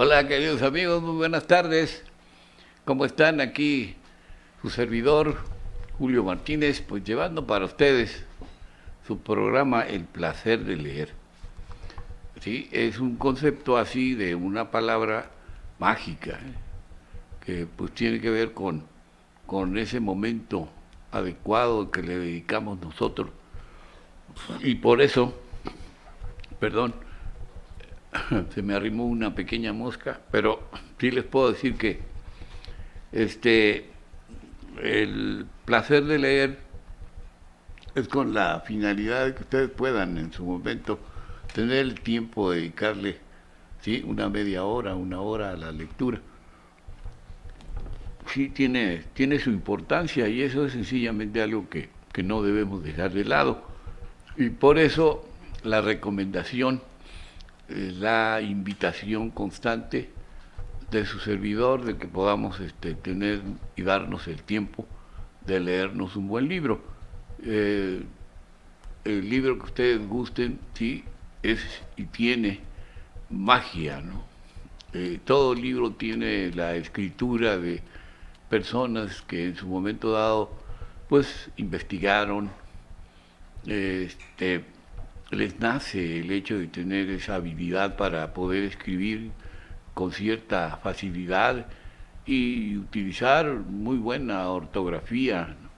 Hola, queridos amigos, muy buenas tardes. ¿Cómo están? Aquí su servidor, Julio Martínez, pues llevando para ustedes su programa El placer de leer. Sí, es un concepto así de una palabra mágica, que pues tiene que ver con ese momento adecuado que le dedicamos nosotros. Y por eso, perdón, se me arrimó una pequeña mosca, pero sí les puedo decir que este el placer de leer es con la finalidad de que ustedes puedan en su momento tener el tiempo de dedicarle, ¿sí?, una media hora, una hora a la lectura. Sí, tiene su importancia y eso es sencillamente algo que no debemos dejar de lado. Y por eso la recomendación, la invitación constante de su servidor de que podamos tener y darnos el tiempo de leernos un buen libro. Eh, el libro que ustedes gusten, sí, es y tiene magia, ¿no? Todo libro tiene la escritura de personas que en su momento dado, pues, investigaron, este, les nace el hecho de tener esa habilidad para poder escribir con cierta facilidad y utilizar muy buena ortografía, ¿no?,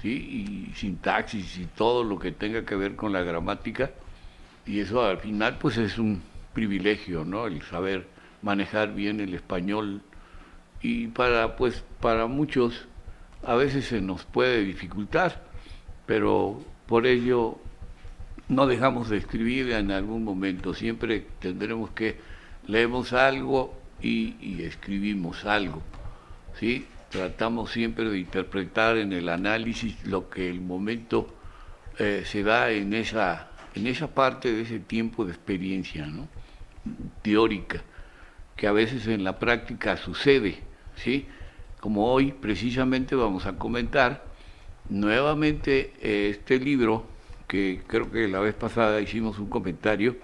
¿sí?, y sintaxis y todo lo que tenga que ver con la gramática, y eso al final pues es un privilegio, ¿no?, el saber manejar bien el español, y para muchos a veces se nos puede dificultar, pero por ello no dejamos de escribir en algún momento, siempre tendremos que leemos algo y escribimos algo, ¿sí? Tratamos siempre de interpretar en el análisis lo que el momento se da en esa parte de ese tiempo de experiencia, ¿no?, teórica, que a veces en la práctica sucede, ¿sí? Como hoy precisamente vamos a comentar nuevamente este libro, que creo que la vez pasada hicimos un comentario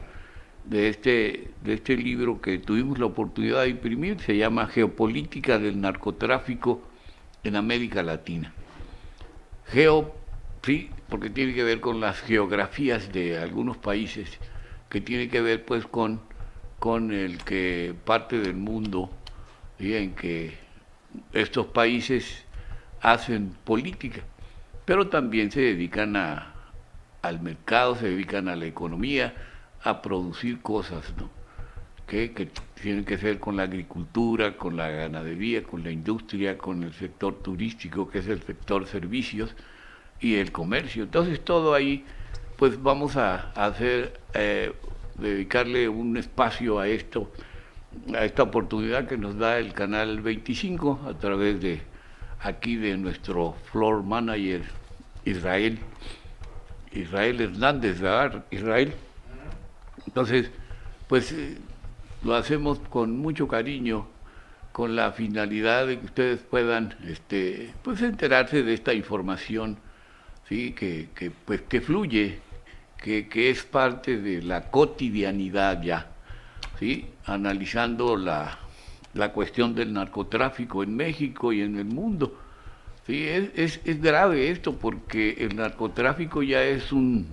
de este libro que tuvimos la oportunidad de imprimir, se llama Geopolítica del narcotráfico en América Latina. Geo, sí, porque tiene que ver con las geografías de algunos países, que tiene que ver pues con el que parte del mundo, ¿sí?, en que estos países hacen política, pero también se dedican al mercado, se dedican a la economía, a producir cosas, ¿no?, que tienen que ver con la agricultura, con la ganadería, con la industria, con el sector turístico, que es el sector servicios, y el comercio. Entonces todo ahí, pues vamos a hacer, dedicarle un espacio a esto, a esta oportunidad que nos da el canal 25 a través de aquí de nuestro floor manager Israel, Israel Hernández, ¿verdad, Israel? Entonces, pues lo hacemos con mucho cariño, con la finalidad de que ustedes puedan pues enterarse de esta información, ¿sí?, pues, que fluye, que es parte de la cotidianidad ya, ¿sí?, analizando la cuestión del narcotráfico en México y en el mundo. Sí, es grave esto porque el narcotráfico ya es un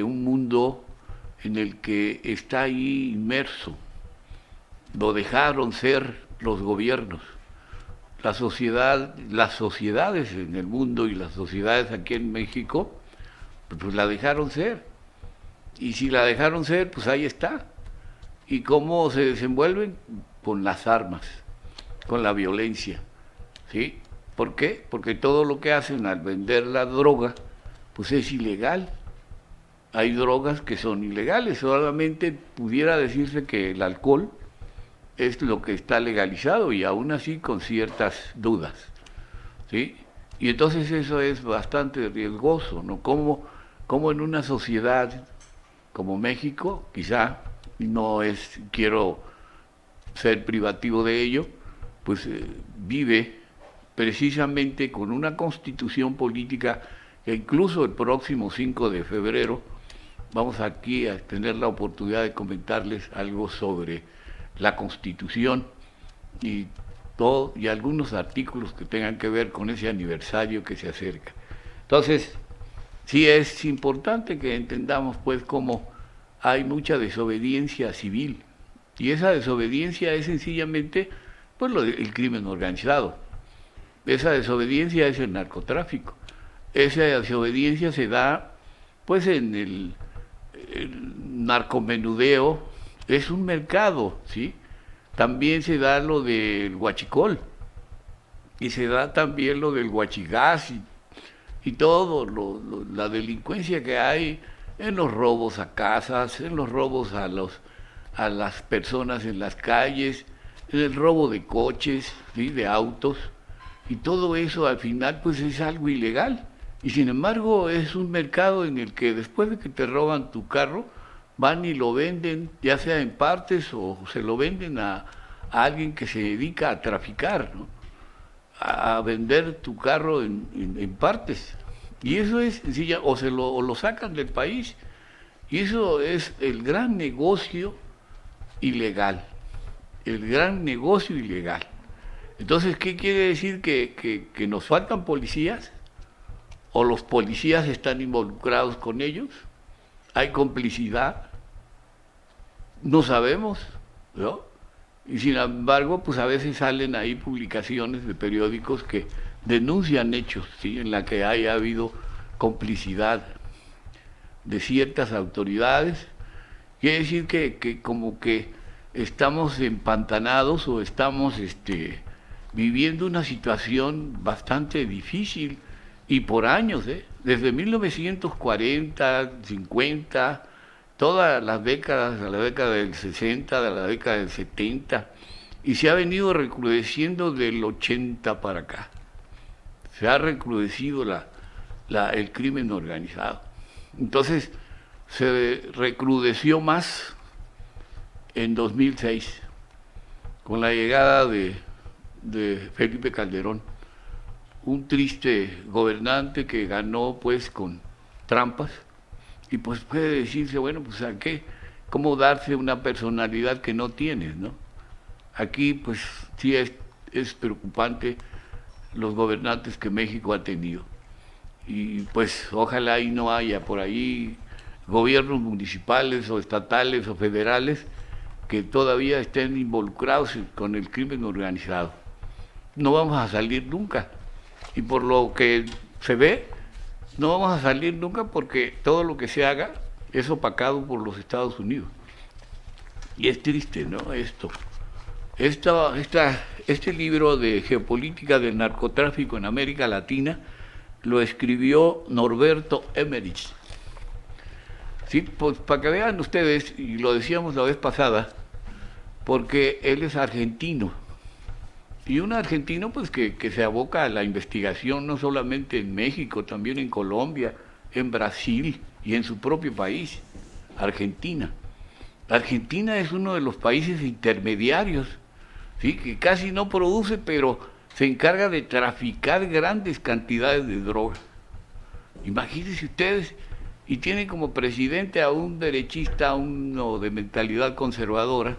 mundo en el que está ahí inmerso. Lo dejaron ser los gobiernos. La sociedad, las sociedades en el mundo y las sociedades aquí en México, pues la dejaron ser. Y si la dejaron ser, pues ahí está. ¿Y cómo se desenvuelven? Con las armas, con la violencia, ¿sí? ¿Por qué? Porque todo lo que hacen al vender la droga, pues es ilegal. Hay drogas que son ilegales, solamente pudiera decirse que el alcohol es lo que está legalizado y aún así con ciertas dudas, ¿sí? Y entonces eso es bastante riesgoso, ¿no? Como en una sociedad como México, quizá no es, quiero ser privativo de ello, pues vive precisamente con una constitución política que incluso el próximo 5 de febrero vamos aquí a tener la oportunidad de comentarles algo sobre la Constitución y todo, y algunos artículos que tengan que ver con ese aniversario que se acerca. Entonces, sí es importante que entendamos pues cómo hay mucha desobediencia civil, y esa desobediencia es sencillamente pues el crimen organizado. Esa desobediencia es el narcotráfico. Esa desobediencia se da pues en el narcomenudeo, es un mercado, ¿sí? También se da lo del huachicol y se da también lo del huachigás y todo la delincuencia que hay en los robos a casas, en los robos a las personas en las calles, en el robo de coches, ¿sí? De autos, y todo eso al final pues es algo ilegal. Y sin embargo es un mercado en el que después de que te roban tu carro, van y lo venden, ya sea en partes o se lo venden a alguien que se dedica a traficar, ¿no? A vender tu carro en partes. Y eso es sencilla, o lo sacan del país. Y eso es el gran negocio ilegal. El gran negocio ilegal. Entonces, ¿qué quiere decir? Que nos faltan policías, o los policías están involucrados con ellos, hay complicidad, no sabemos, ¿no? Y sin embargo, pues a veces salen ahí publicaciones de periódicos que denuncian hechos, ¿sí? En la que haya habido complicidad de ciertas autoridades. Quiere decir que como que estamos empantanados o estamos viviendo una situación bastante difícil y por años, desde 1940, 50, todas las décadas, de la década del 60, de la década del 70, y se ha venido recrudeciendo del 80 para acá. Se ha recrudecido el crimen organizado. Entonces, se recrudeció más en 2006, con la llegada de Felipe Calderón, un triste gobernante que ganó pues con trampas, y pues puede decirse, bueno, pues ¿a qué? ¿Cómo darse una personalidad que no tienes, no? Aquí pues sí es preocupante los gobernantes que México ha tenido, y pues ojalá y no haya por ahí gobiernos municipales o estatales o federales que todavía estén involucrados con el crimen organizado. No vamos a salir nunca, y por lo que se ve, no vamos a salir nunca porque todo lo que se haga es opacado por los Estados Unidos. Y es triste, ¿no? Este libro de Geopolítica del Narcotráfico en América Latina lo escribió Norberto Emmerich. Sí, pues para que vean ustedes, y lo decíamos la vez pasada, porque él es argentino, y un argentino pues que se aboca a la investigación no solamente en México, también en Colombia, en Brasil y en su propio país, Argentina. Argentina es uno de los países intermediarios, ¿sí? Que casi no produce, pero se encarga de traficar grandes cantidades de droga. Imagínense ustedes, y tiene como presidente a un derechista, a uno de mentalidad conservadora,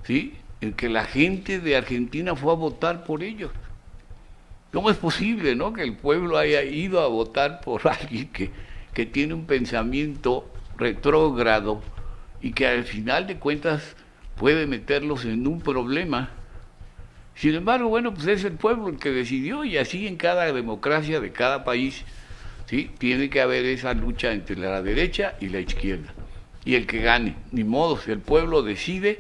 ¿sí? En que la gente de Argentina fue a votar por ellos. ¿Cómo es posible, no, que el pueblo haya ido a votar por alguien que tiene un pensamiento retrógrado y que al final de cuentas puede meterlos en un problema? Sin embargo, bueno, pues es el pueblo el que decidió, y así en cada democracia de cada país, ¿sí? Tiene que haber esa lucha entre la derecha y la izquierda. Y el que gane, ni modo, el pueblo decide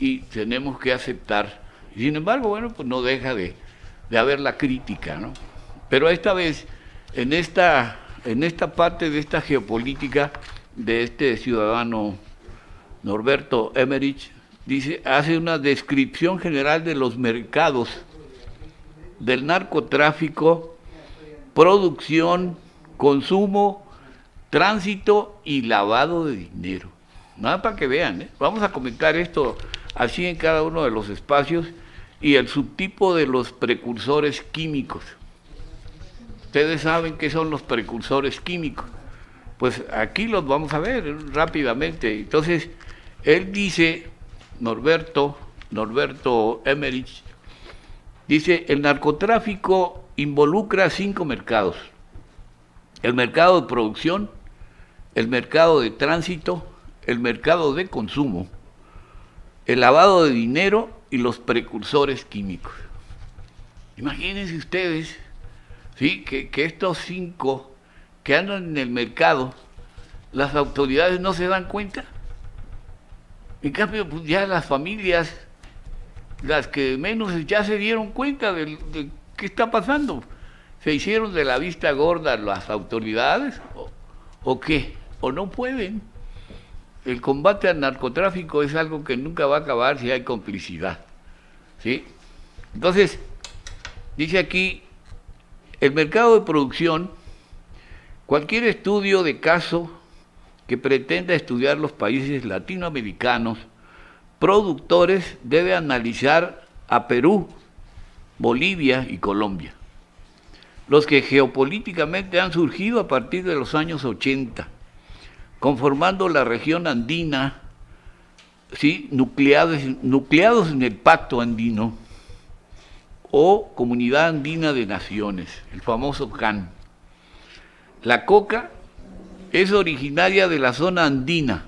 y tenemos que aceptar. Sin embargo, bueno, pues no deja de haber la crítica, ¿no? Pero esta vez, en esta parte de esta geopolítica de este ciudadano Norberto Emmerich, dice, hace una descripción general de los mercados del narcotráfico, producción, consumo, tránsito y lavado de dinero. Nada, para que vean, ¿eh? Vamos a comentar esto así en cada uno de los espacios, y el subtipo de los precursores químicos. Ustedes saben qué son los precursores químicos. Pues aquí los vamos a ver rápidamente. Entonces, él dice, Norberto Emmerich, dice, el narcotráfico involucra 5 mercados: el mercado de producción, el mercado de tránsito, el mercado de consumo, el lavado de dinero y los precursores químicos. Imagínense ustedes, ¿sí?, que estos 5 que andan en el mercado, las autoridades no se dan cuenta. En cambio, pues ya las familias, las que menos, ya se dieron cuenta de qué está pasando. ¿Se hicieron de la vista gorda las autoridades o qué? ¿O no pueden? El combate al narcotráfico es algo que nunca va a acabar si hay complicidad, ¿sí? Entonces, dice aquí, el mercado de producción, cualquier estudio de caso que pretenda estudiar los países latinoamericanos productores debe analizar a Perú, Bolivia y Colombia, los que geopolíticamente han surgido a partir de los años 80, conformando la región andina, ¿sí?, nucleados en el Pacto Andino o Comunidad Andina de Naciones, el famoso CAN. La coca es originaria de la zona andina,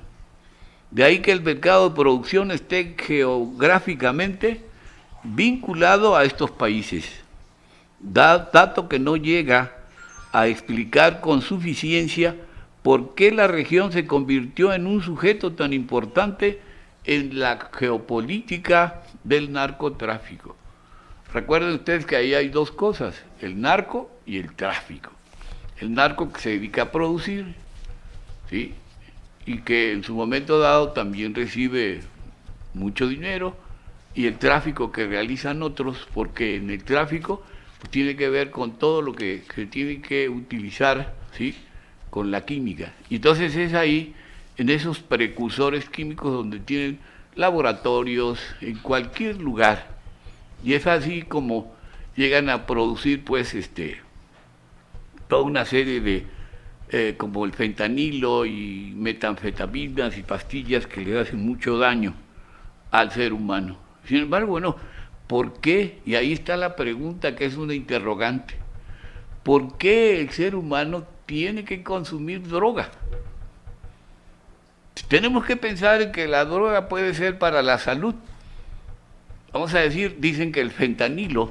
de ahí que el mercado de producción esté geográficamente vinculado a estos países, dato que no llega a explicar con suficiencia por qué la región se convirtió en un sujeto tan importante en la geopolítica del narcotráfico. Recuerden ustedes que ahí hay 2 cosas, el narco y el tráfico. El narco, que se dedica a producir, ¿sí?, y que en su momento dado también recibe mucho dinero, y el tráfico que realizan otros, porque en el tráfico pues, tiene que ver con todo lo que se tiene que utilizar, ¿sí?, con la química. Y entonces es ahí, en esos precursores químicos, donde tienen laboratorios en cualquier lugar, y es así como llegan a producir pues toda una serie de como el fentanilo y metanfetaminas y pastillas que le hacen mucho daño al ser humano. Sin embargo, bueno, ¿por qué? Y ahí está la pregunta, que es una interrogante. ¿Por qué el ser humano tiene que consumir droga? Tenemos que pensar en que la droga puede ser para la salud. Vamos a decir, dicen que el fentanilo,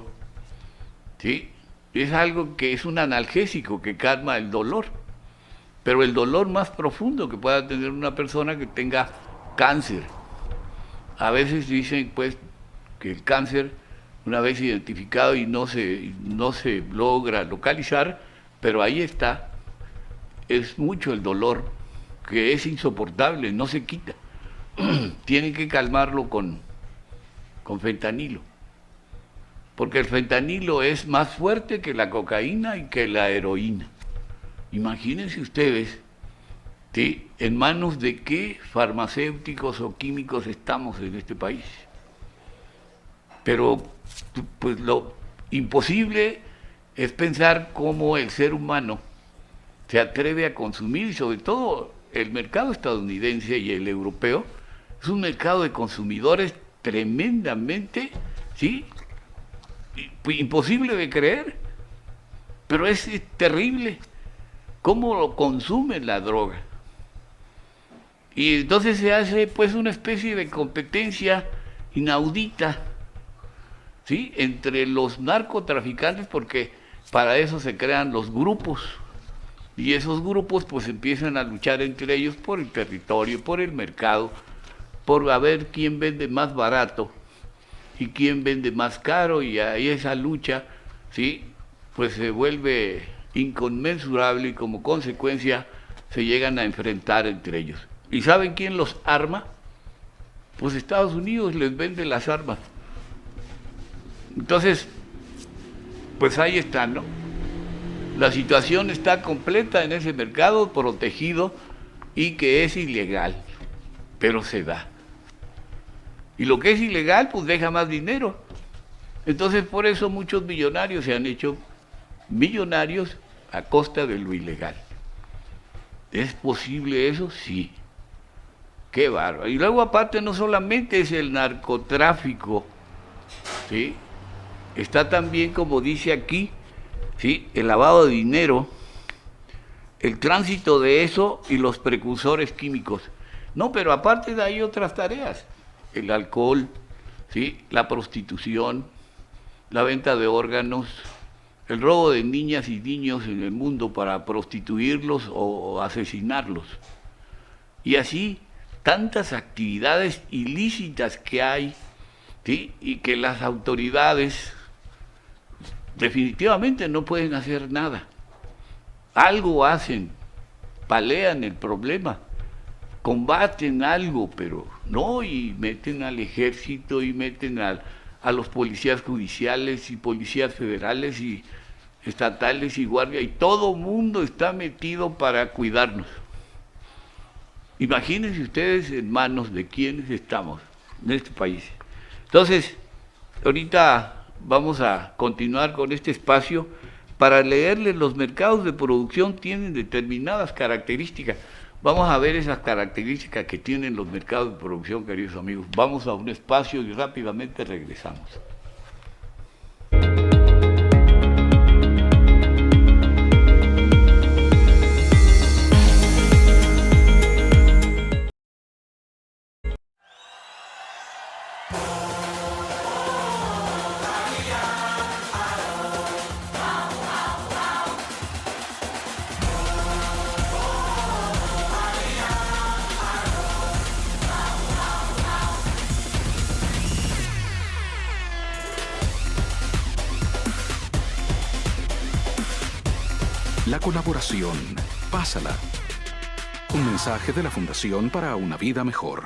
¿sí?, es algo que es un analgésico que calma el dolor, pero el dolor más profundo que pueda tener una persona que tenga cáncer. A veces dicen pues que el cáncer, una vez identificado y no se logra localizar, pero ahí está, es mucho el dolor, que es insoportable, no se quita. Tienen que calmarlo con fentanilo, porque el fentanilo es más fuerte que la cocaína y que la heroína. Imagínense ustedes, ¿sí?, en manos de qué farmacéuticos o químicos estamos en este país. Pero pues lo imposible es pensar cómo el ser humano se atreve a consumir, y sobre todo el mercado estadounidense y el europeo, es un mercado de consumidores tremendamente, ¿sí?, imposible de creer, pero es terrible cómo lo consumen la droga. Y entonces se hace pues una especie de competencia inaudita, ¿sí?, entre los narcotraficantes, porque para eso se crean los grupos, y esos grupos pues empiezan a luchar entre ellos por el territorio, por el mercado, por a ver quién vende más barato y quién vende más caro, y ahí esa lucha, ¿sí?, pues se vuelve inconmensurable, y como consecuencia se llegan a enfrentar entre ellos. ¿Y saben quién los arma? Pues Estados Unidos les vende las armas. Entonces, pues ahí está, ¿no? La situación está completa en ese mercado, protegido y que es ilegal, pero se da. Y lo que es ilegal, pues deja más dinero. Entonces, por eso muchos millonarios se han hecho millonarios a costa de lo ilegal. ¿Es posible eso? Sí. Qué bárbaro. Y luego aparte no solamente es el narcotráfico, ¿sí? Está también, como dice aquí, ¿sí? El lavado de dinero, el tránsito de eso y los precursores químicos. No, pero aparte de ahí otras tareas. El alcohol, ¿sí? La prostitución, la venta de órganos, el robo de niñas y niños en el mundo para prostituirlos o asesinarlos. Y así tantas actividades ilícitas que hay, ¿sí? Y que las autoridades definitivamente no pueden hacer nada. Algo hacen, palean el problema, combaten algo, pero no, y meten al ejército y meten a los policías judiciales y policías federales y estatales y guardia, y todo mundo está metido para cuidarnos. Imagínense ustedes en manos de quienes estamos en este país. Entonces, ahorita vamos a continuar con este espacio para leerles. Los mercados de producción tienen determinadas características. Vamos a ver esas características que tienen los mercados de producción, queridos amigos. Vamos a un espacio y rápidamente regresamos. La colaboración. Pásala. Un mensaje de la Fundación para una vida mejor.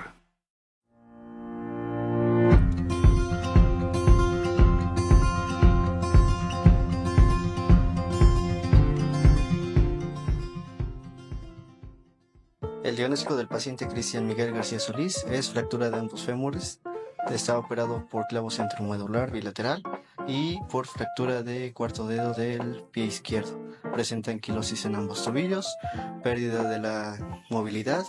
El diagnóstico del paciente Cristian Miguel García Solís es fractura de ambos fémures. Está operado por clavo centromedular bilateral y por fractura de cuarto dedo del pie izquierdo. Presenta anquilosis en ambos tobillos, pérdida de la movilidad.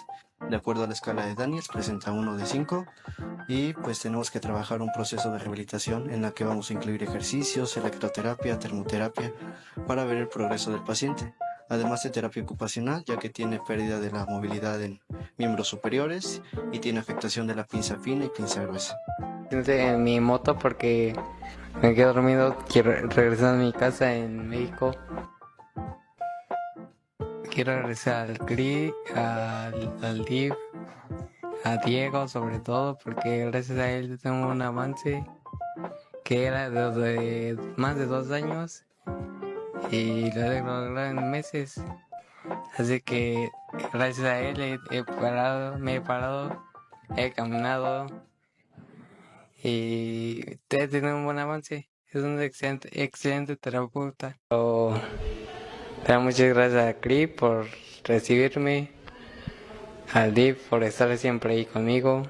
De acuerdo a la escala de Daniels, presenta 1 de 5 y pues tenemos que trabajar un proceso de rehabilitación en la que vamos a incluir ejercicios, electroterapia, termoterapia para ver el progreso del paciente. Además de terapia ocupacional, ya que tiene pérdida de la movilidad en miembros superiores y tiene afectación de la pinza fina y pinza gruesa. En mi moto porque me quedo dormido, quiero regresar a mi casa en México. Quiero regresar al CRI, al DIF, a Diego sobre todo, porque gracias a él tengo un avance que era de más de 2 años y lo he logrado en meses. Así que gracias a él me he parado, he caminado y he tenido un buen avance. Es un excelente terapeuta. Pero muchas gracias a CRI por recibirme, al DIF por estar siempre ahí conmigo.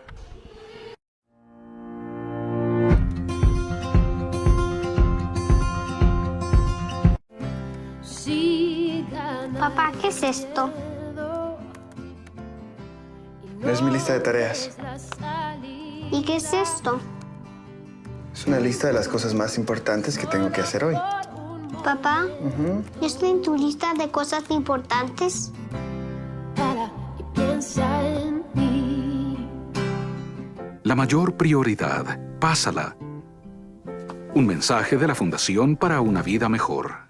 Papá, ¿qué es esto? Es mi lista de tareas. ¿Y qué es esto? Es una lista de las cosas más importantes que tengo que hacer hoy. Papá, ¿yo estoy en tu lista de cosas importantes? La mayor prioridad. Pásala. Un mensaje de la Fundación para una vida mejor.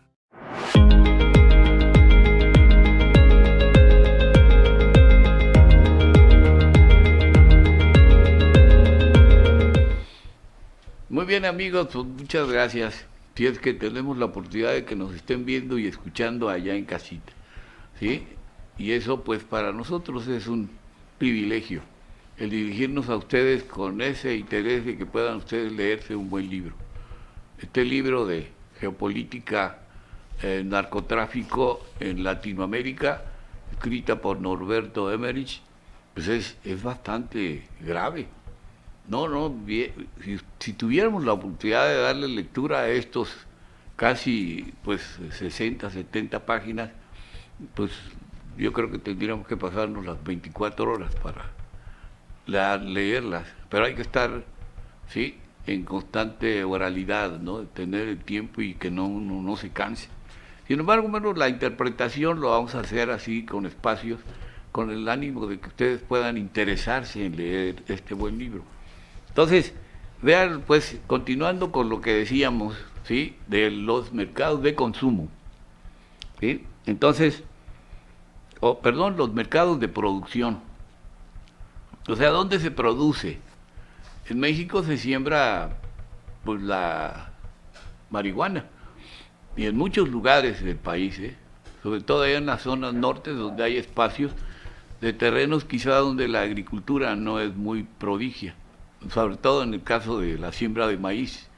Muy bien, amigos, pues muchas gracias. Si es que tenemos la oportunidad de que nos estén viendo y escuchando allá en casita, ¿sí? Y eso pues para nosotros es un privilegio, el dirigirnos a ustedes con ese interés de que puedan ustedes leerse un buen libro. Este libro de geopolítica, narcotráfico en Latinoamérica, escrita por Norberto Emmerich, pues es bastante grave. No, si tuviéramos la oportunidad de darle lectura a estos casi pues 60, 70 páginas, pues yo creo que tendríamos que pasarnos las 24 horas para leerlas, pero hay que estar, ¿sí?, en constante oralidad, ¿no?, tener el tiempo y que no se canse. Sin embargo, bueno, la interpretación lo vamos a hacer así, con espacios, con el ánimo de que ustedes puedan interesarse en leer este buen libro. Entonces, vean, pues, continuando con lo que decíamos, ¿sí?, de los mercados de consumo, ¿sí? Entonces, los mercados de producción. O sea, ¿dónde se produce? En México se siembra, pues, la marihuana, y en muchos lugares del país, sobre todo allá en las zonas norte, donde hay espacios de terrenos quizá donde la agricultura no es muy prodigia, sobre todo en el caso de la siembra de maíz.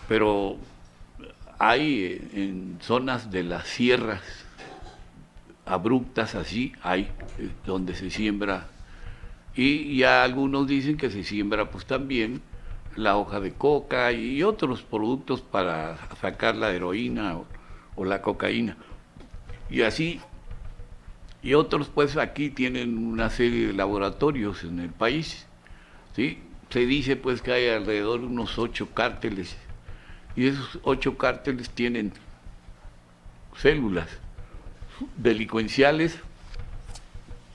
Pero hay en zonas de las sierras abruptas, así, hay donde se siembra, y ya algunos dicen que se siembra pues también la hoja de coca y otros productos para sacar la heroína o la cocaína. Y así, y otros pues aquí tienen una serie de laboratorios en el país, ¿sí? Se dice pues que hay alrededor de unos 8 cárteles, y esos 8 cárteles tienen células delincuenciales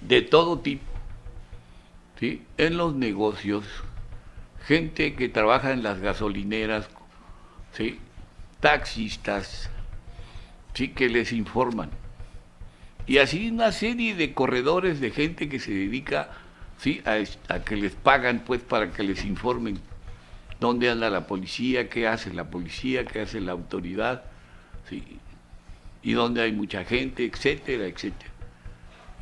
de todo tipo, ¿sí?, en los negocios, gente que trabaja en las gasolineras, ¿sí?, taxistas, ¿sí?, que les informan, y así una serie de corredores de gente que se dedica, ¿sí?, a que les pagan pues para que les informen dónde anda la policía, qué hace la policía, qué hace la autoridad, ¿sí?, y dónde hay mucha gente, etcétera, etcétera.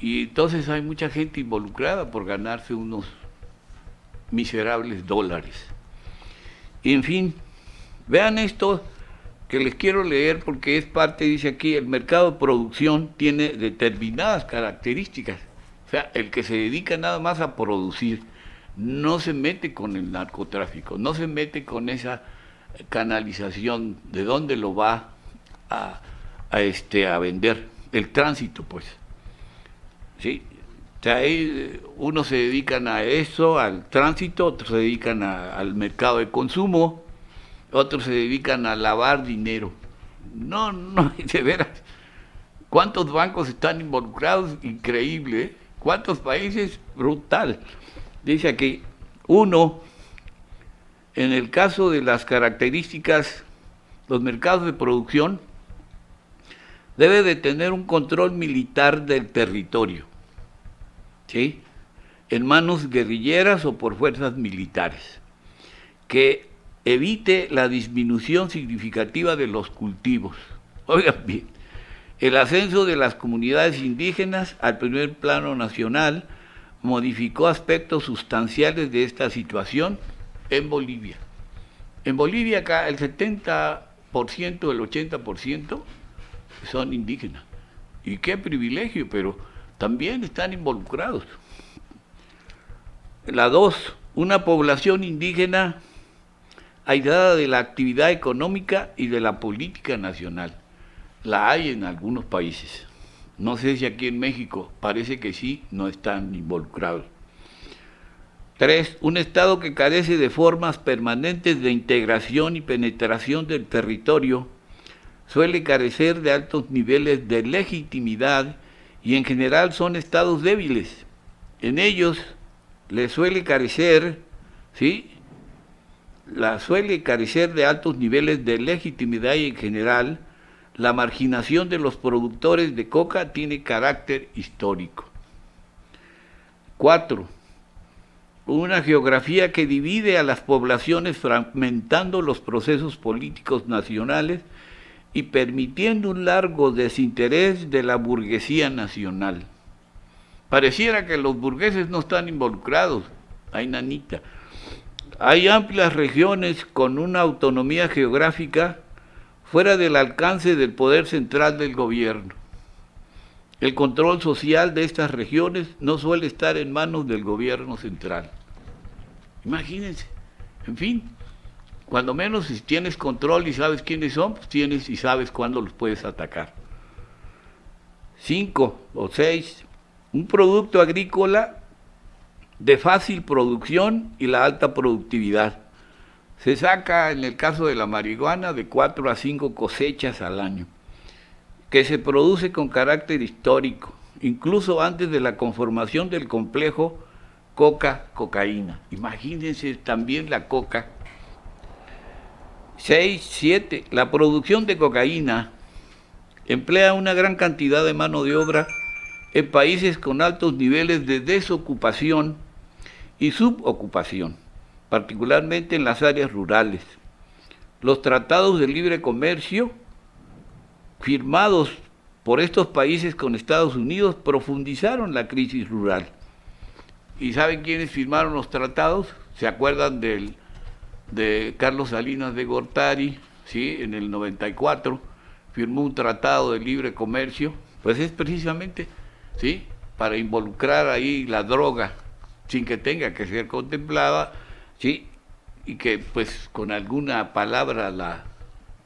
Y entonces hay mucha gente involucrada por ganarse unos miserables dólares. Y en fin, vean esto que les quiero leer porque es parte, dice aquí, el mercado de producción tiene determinadas características. O sea, el que se dedica nada más a producir no se mete con el narcotráfico, no se mete con esa canalización de dónde lo va a vender, el tránsito, pues, ¿sí? O sea, unos se dedican a eso, al tránsito, otros se dedican al mercado de consumo, otros se dedican a lavar dinero. No, de veras, ¿cuántos bancos están involucrados? Increíble, ¿eh? ¿Cuántos países? Brutal. Dice aquí, en el caso de las características, los mercados de producción debe de tener un control militar del territorio, ¿sí?, en manos guerrilleras o por fuerzas militares, que evite la disminución significativa de los cultivos. Oigan bien, el ascenso de las comunidades indígenas al primer plano nacional modificó aspectos sustanciales de esta situación en Bolivia. En Bolivia acá el 70%, el 80% son indígenas. Y qué privilegio, pero también están involucrados. La 2, una población indígena aislada de la actividad económica y de la política nacional. La hay en algunos países. No sé si aquí en México, parece que sí, no están involucrados. 3, un Estado que carece de formas permanentes de integración y penetración del territorio, suele carecer de altos niveles de legitimidad y en general son estados débiles. En ellos les suele carecer, ¿sí?, suele carecer de altos niveles de legitimidad y en general la marginación de los productores de coca tiene carácter histórico. 4. Una geografía que divide a las poblaciones fragmentando los procesos políticos nacionales y permitiendo un largo desinterés de la burguesía nacional. Pareciera que los burgueses no están involucrados, ay nanita. Hay amplias regiones con una autonomía geográfica fuera del alcance del poder central del gobierno. El control social de estas regiones no suele estar en manos del gobierno central. Imagínense, en fin, cuando menos si tienes control y sabes quiénes son, pues tienes y sabes cuándo los puedes atacar. 5 o 6, un producto agrícola de fácil producción y la alta productividad. Se saca, en el caso de la marihuana, de 4 a 5 cosechas al año, que se produce con carácter histórico, incluso antes de la conformación del complejo coca-cocaína. Imagínense también la coca. 6, 7, la producción de cocaína emplea una gran cantidad de mano de obra en países con altos niveles de desocupación y subocupación, particularmente en las áreas rurales. Los tratados de libre comercio firmados por estos países con Estados Unidos profundizaron la crisis rural. ¿Y saben quiénes firmaron los tratados? ¿Se acuerdan de Carlos Salinas de Gortari? ¿Sí? En el 94 firmó un tratado de libre comercio, pues es precisamente, ¿sí?, para involucrar ahí la droga sin que tenga que ser contemplada, ¿sí?, y que pues con alguna palabra la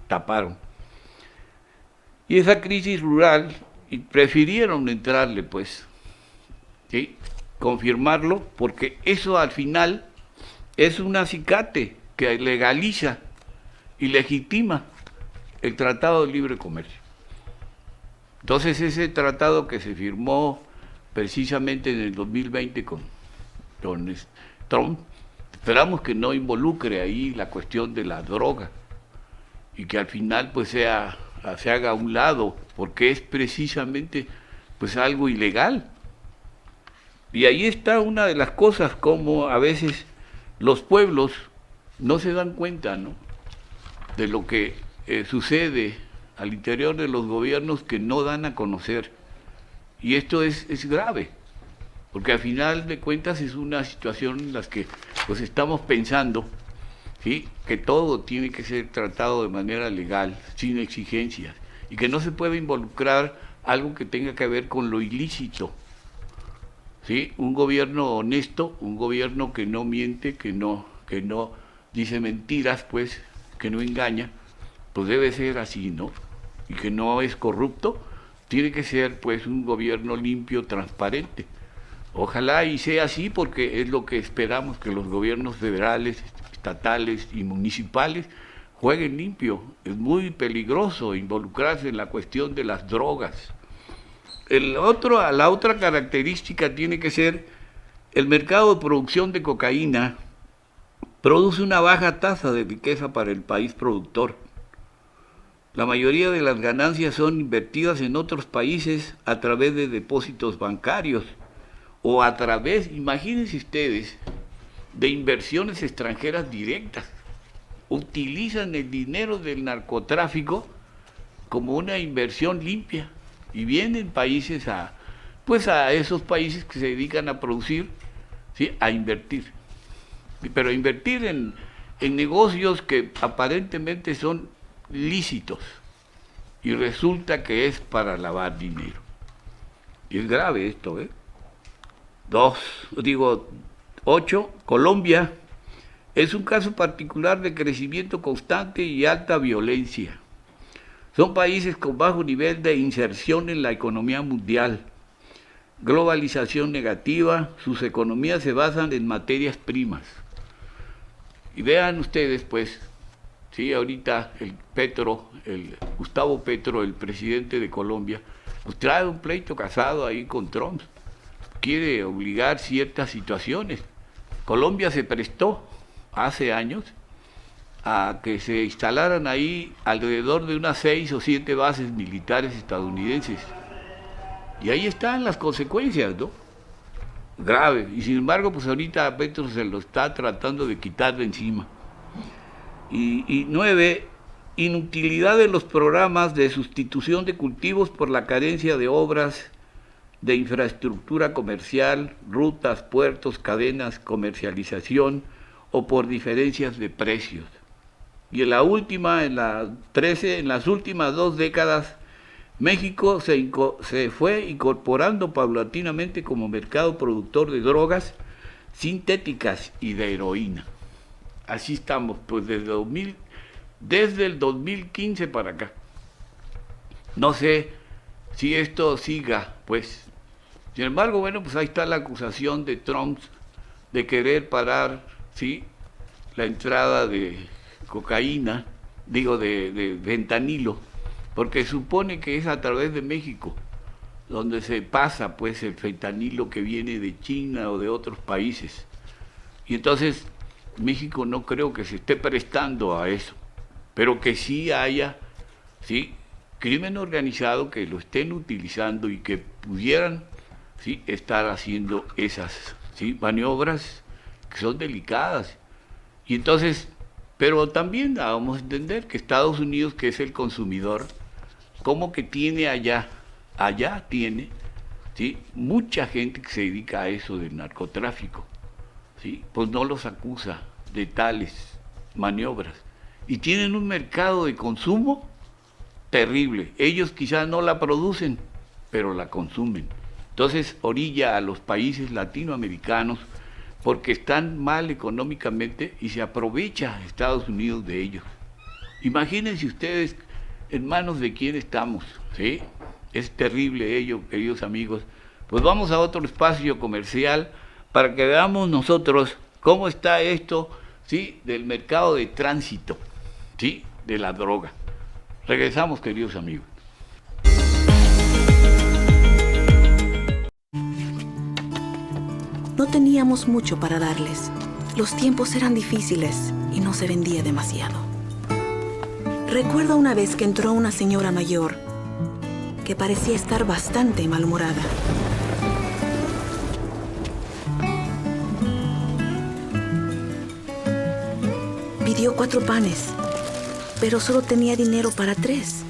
taparon. Y esa crisis rural, y prefirieron entrarle, pues, ¿sí?, confirmarlo, porque eso al final es un acicate que legaliza y legitima el Tratado de Libre Comercio. Entonces ese tratado que se firmó precisamente en el 2020 con Trump, esperamos que no involucre ahí la cuestión de la droga y que al final pues se haga a un lado, porque es precisamente pues algo ilegal. Y ahí está una de las cosas, como a veces los pueblos no se dan cuenta, ¿no?, de lo que sucede al interior de los gobiernos, que no dan a conocer. Y esto es grave, porque al final de cuentas es una situación en la que pues estamos pensando, ¿sí?, que todo tiene que ser tratado de manera legal, sin exigencias, y que no se puede involucrar algo que tenga que ver con lo ilícito. ¿Sí? Un gobierno honesto, un gobierno que no miente, que no dice mentiras, pues, que no engaña, pues debe ser así, ¿no? Y que no es corrupto, tiene que ser pues un gobierno limpio, transparente. Ojalá y sea así, porque es lo que esperamos, que los gobiernos federales, estatales y municipales jueguen limpio. Es muy peligroso involucrarse en la cuestión de las drogas. La otra característica tiene que ser el mercado de producción de cocaína. Produce una baja tasa de riqueza para el país productor. La mayoría de las ganancias son invertidas en otros países a través de depósitos bancarios o a través, imagínense ustedes, de inversiones extranjeras directas. Utilizan el dinero del narcotráfico como una inversión limpia y vienen países a esos países que se dedican a producir, ¿sí?, a invertir. Pero invertir en negocios que aparentemente son lícitos y resulta que es para lavar dinero. Y es grave esto, ¿eh? 8, Colombia es un caso particular de crecimiento constante y alta violencia. Son países con bajo nivel de inserción en la economía mundial, globalización negativa, sus economías se basan en materias primas. Y vean ustedes, pues, sí, ahorita el Gustavo Petro, el presidente de Colombia, pues trae un pleito casado ahí con Trump. Quiere obligar ciertas situaciones. Colombia se prestó hace años a que se instalaran ahí alrededor de unas 6 o 7 bases militares estadounidenses. Y ahí están las consecuencias, ¿no? Grave. Y sin embargo, pues ahorita Petro se lo está tratando de quitar de encima. Y 9, inutilidad de los programas de sustitución de cultivos por la carencia de obras de infraestructura comercial, rutas, puertos, cadenas, comercialización o por diferencias de precios. Y en la última, en las últimas 2 décadas, México se fue incorporando paulatinamente como mercado productor de drogas sintéticas y de heroína. Así estamos, pues desde el 2015 para acá. No sé si esto siga, pues. Sin embargo, bueno, pues ahí está la acusación de Trump de querer parar, ¿sí?, la entrada de cocaína, digo, de fentanilo, porque supone que es a través de México donde se pasa, pues, el fentanilo que viene de China o de otros países. Y entonces México no creo que se esté prestando a eso, pero que sí haya, ¿sí?, crimen organizado que lo estén utilizando y que pudieran, ¿sí?, estar haciendo esas, ¿sí?, maniobras que son delicadas. Y entonces, pero también vamos a entender que Estados Unidos, que es el consumidor, como que tiene allá tiene, ¿sí?, mucha gente que se dedica a eso del narcotráfico, ¿sí?, pues no los acusa de tales maniobras. Y tienen un mercado de consumo terrible. Ellos quizás no la producen, pero la consumen. Entonces orilla a los países latinoamericanos porque están mal económicamente y se aprovecha Estados Unidos de ellos. Imagínense ustedes en manos de quién estamos, ¿sí? Es terrible ello, queridos amigos. Pues vamos a otro espacio comercial para que veamos nosotros cómo está esto, ¿sí?, del mercado de tránsito, ¿sí?, de la droga. Regresamos, queridos amigos. No teníamos mucho para darles. Los tiempos eran difíciles y no se vendía demasiado. Recuerdo una vez que entró una señora mayor que parecía estar bastante malhumorada. Pidió 4 panes, pero solo tenía dinero para 3.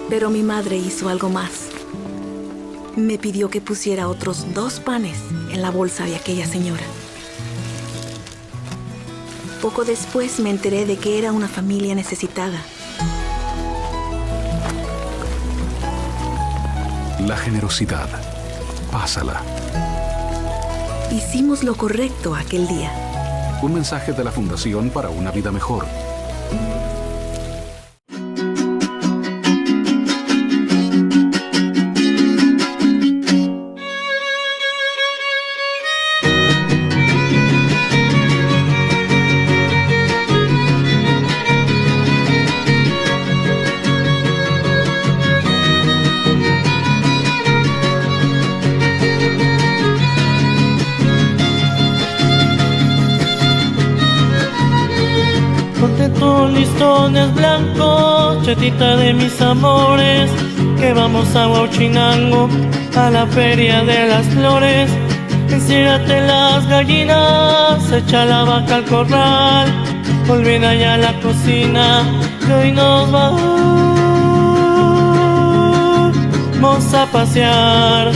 Pero mi madre hizo algo más. Me pidió que pusiera otros 2 panes en la bolsa de aquella señora. Poco después me enteré de que era una familia necesitada. La generosidad. Pásala. Hicimos lo correcto aquel día. Un mensaje de la Fundación para una Vida Mejor. Listones blancos, chetita de mis amores, que vamos a Huachinango, a la feria de las flores. Enciérrate las gallinas, echa la vaca al corral, olvida ya la cocina, que hoy nos vamos a pasear.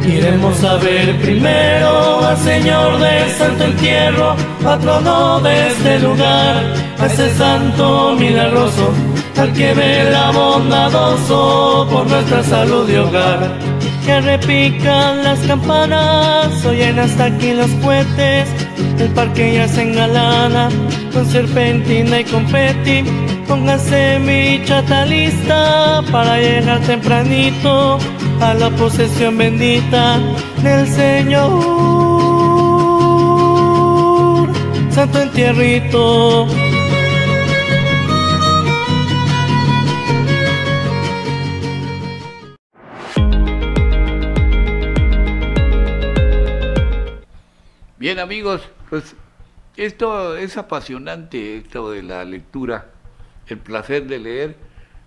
Iremos a ver primero al Señor del Santo Entierro, patrono de este lugar, a ese santo milagroso, al que vela bondadoso por nuestra salud y hogar. Que repican las campanas, oyen hasta aquí los cohetes, el parque ya se engalana con serpentina y confeti. Póngase mi chata lista para llegar tempranito a la posesión bendita del Señor Santo Entierrito. Bien, amigos, pues esto es apasionante, esto de la lectura, el placer de leer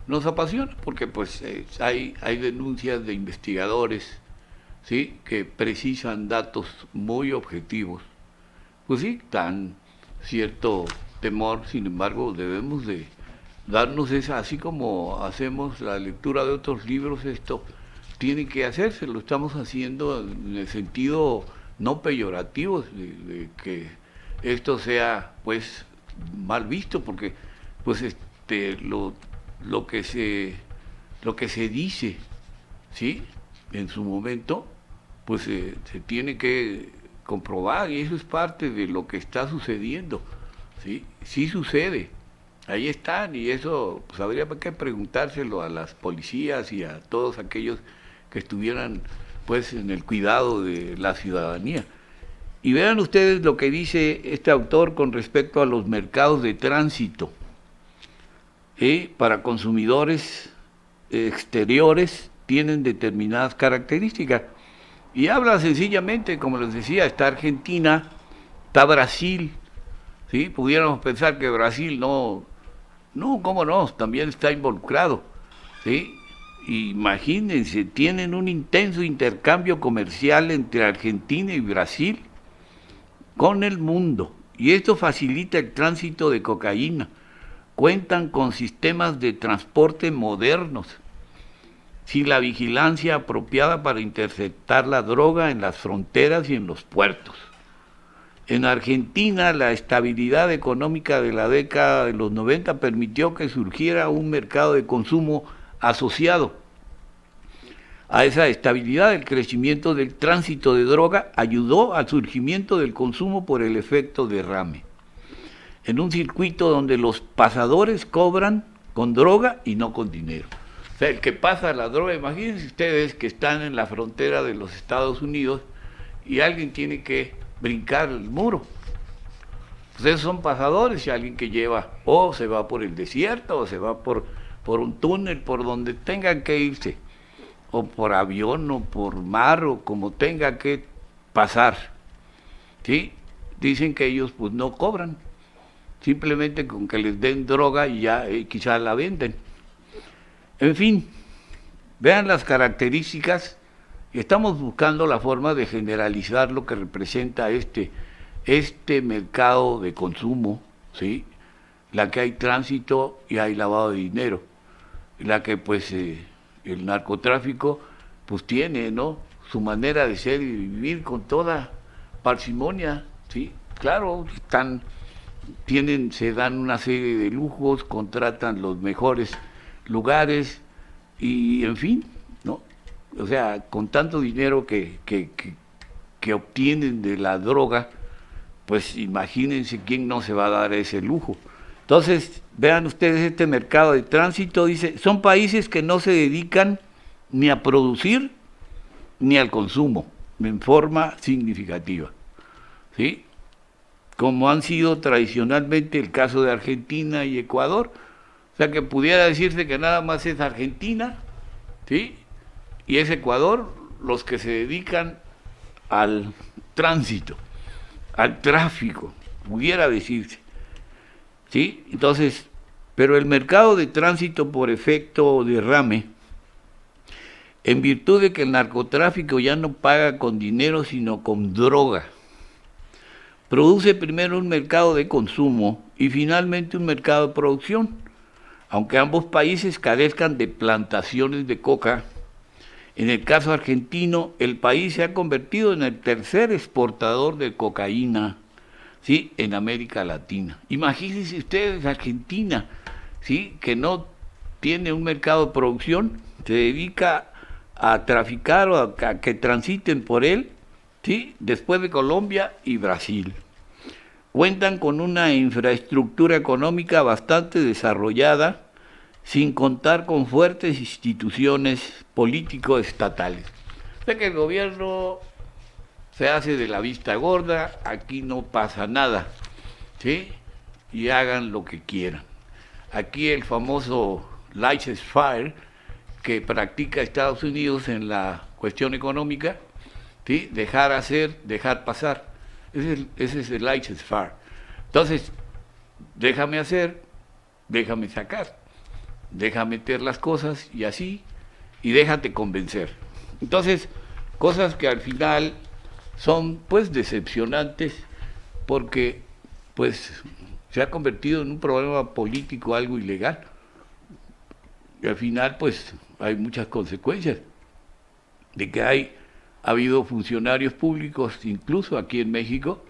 nos apasiona porque pues hay denuncias de investigadores, ¿sí?, que precisan datos muy objetivos. Pues sí, dan cierto temor, sin embargo debemos de darnos esa, así como hacemos la lectura de otros libros, esto tiene que hacerse, lo estamos haciendo en el sentido no peyorativo de que esto sea pues mal visto, porque pues lo que se dice, ¿sí?, en su momento, pues se tiene que comprobar, y eso es parte de lo que está sucediendo, ¿sí? Sí sucede, ahí están, y eso pues habría que preguntárselo a las policías y a todos aquellos que estuvieran pues en el cuidado de la ciudadanía. Y vean ustedes lo que dice este autor con respecto a los mercados de tránsito para consumidores exteriores tienen determinadas características. Y habla sencillamente, como les decía, está Argentina, está Brasil, ¿sí? Pudiéramos pensar que Brasil no, cómo no, también está involucrado, ¿sí? Imagínense, tienen un intenso intercambio comercial entre Argentina y Brasil con el mundo, y esto facilita el tránsito de cocaína. Cuentan con sistemas de transporte modernos, sin la vigilancia apropiada para interceptar la droga en las fronteras y en los puertos. En Argentina, la estabilidad económica de la década de los 90 permitió que surgiera un mercado de consumo asociado a esa estabilidad. El crecimiento del tránsito de droga ayudó al surgimiento del consumo por el efecto derrame, en un circuito donde los pasadores cobran con droga y no con dinero. O sea, el que pasa la droga, imagínense ustedes que están en la frontera de los Estados Unidos y alguien tiene que brincar el muro. Pues esos son pasadores, y alguien que lleva, o se va por el desierto, o se va por un túnel, por donde tengan que irse, o por avión, o por mar, o como tenga que pasar, ¿sí? Dicen que ellos pues no cobran, simplemente con que les den droga y ya quizás la venden. En fin, vean las características. Estamos buscando la forma de generalizar lo que representa este mercado de consumo, ¿sí? La que hay tránsito y hay lavado de dinero, la que pues el narcotráfico pues tiene, ¿no?, su manera de ser y vivir con toda parsimonia, ¿sí? Claro, se dan una serie de lujos, contratan los mejores lugares y en fin, ¿no? O sea, con tanto dinero que obtienen de la droga, pues imagínense quién no se va a dar ese lujo. Entonces, vean ustedes este mercado de tránsito, dice, son países que no se dedican ni a producir ni al consumo en forma significativa, ¿sí? Como han sido tradicionalmente el caso de Argentina y Ecuador. O sea, que pudiera decirse que nada más es Argentina, ¿sí?, y es Ecuador los que se dedican al tránsito, al tráfico, pudiera decirse, ¿sí? Entonces, pero el mercado de tránsito por efecto derrame, en virtud de que el narcotráfico ya no paga con dinero sino con droga, produce primero un mercado de consumo y finalmente un mercado de producción. Aunque ambos países carezcan de plantaciones de coca, en el caso argentino, el país se ha convertido en el tercer exportador de cocaína, ¿sí?, en América Latina. Imagínense ustedes, Argentina, ¿sí?, que no tiene un mercado de producción, se dedica a traficar o a que transiten por él, ¿sí?, después de Colombia y Brasil. Cuentan con una infraestructura económica bastante desarrollada, sin contar con fuertes instituciones político-estatales. O sea que el gobierno se hace de la vista gorda, aquí no pasa nada, ¿sí?, y hagan lo que quieran. Aquí el famoso laissez-faire que practica Estados Unidos en la cuestión económica, ¿sí?, dejar hacer, dejar pasar. Ese es el laissez-faire. Entonces, déjame hacer, déjame sacar, deja meter las cosas y así, y déjate convencer. Entonces, cosas que al final son pues decepcionantes, porque pues se ha convertido en un problema político, algo ilegal, y al final pues hay muchas consecuencias. de que ha habido funcionarios públicos, incluso aquí en México,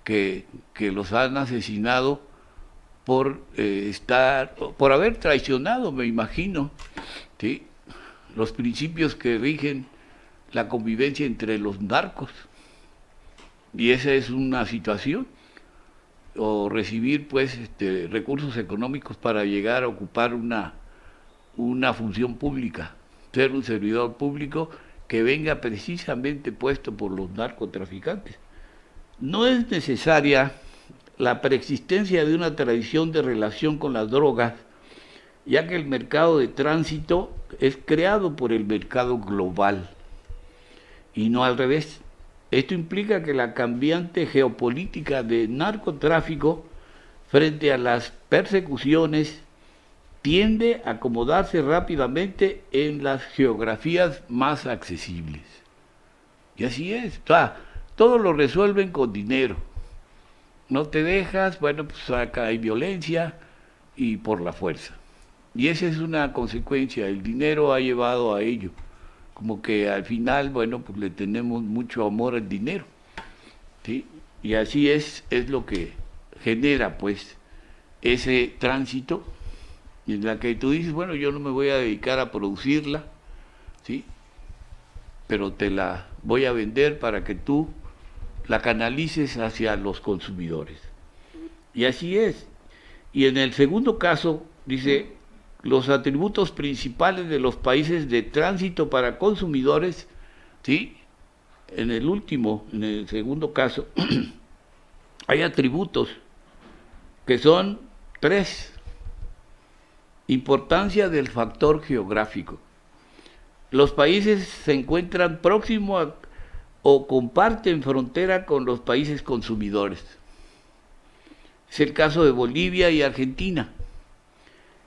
que los han asesinado por haber traicionado, me imagino, ¿sí?, los principios que rigen la convivencia entre los narcos. Y esa es una situación, o recibir pues recursos económicos para llegar a ocupar una función pública, ser un servidor público que venga precisamente puesto por los narcotraficantes. No es necesaria la preexistencia de una tradición de relación con las drogas, ya que el mercado de tránsito es creado por el mercado global y no al revés. Esto implica que la cambiante geopolítica de narcotráfico frente a las persecuciones tiende a acomodarse rápidamente en las geografías más accesibles. Y así es, todo lo resuelven con dinero. No te dejas, bueno, pues acá hay violencia y por la fuerza. Y esa es una consecuencia, el dinero ha llevado a ello. Como que al final, bueno, pues le tenemos mucho amor al dinero, ¿sí? Y así es lo que genera, pues, ese tránsito en la que tú dices, bueno, yo no me voy a dedicar a producirla, ¿sí?, pero te la voy a vender para que tú la canalices hacia los consumidores. Y así es. Y en el segundo caso, dice, los atributos principales de los países de tránsito para consumidores, ¿sí? En el segundo caso, hay atributos que son 3. Importancia del factor geográfico. Los países se encuentran próximos o comparten frontera con los países consumidores. Es el caso de Bolivia y Argentina.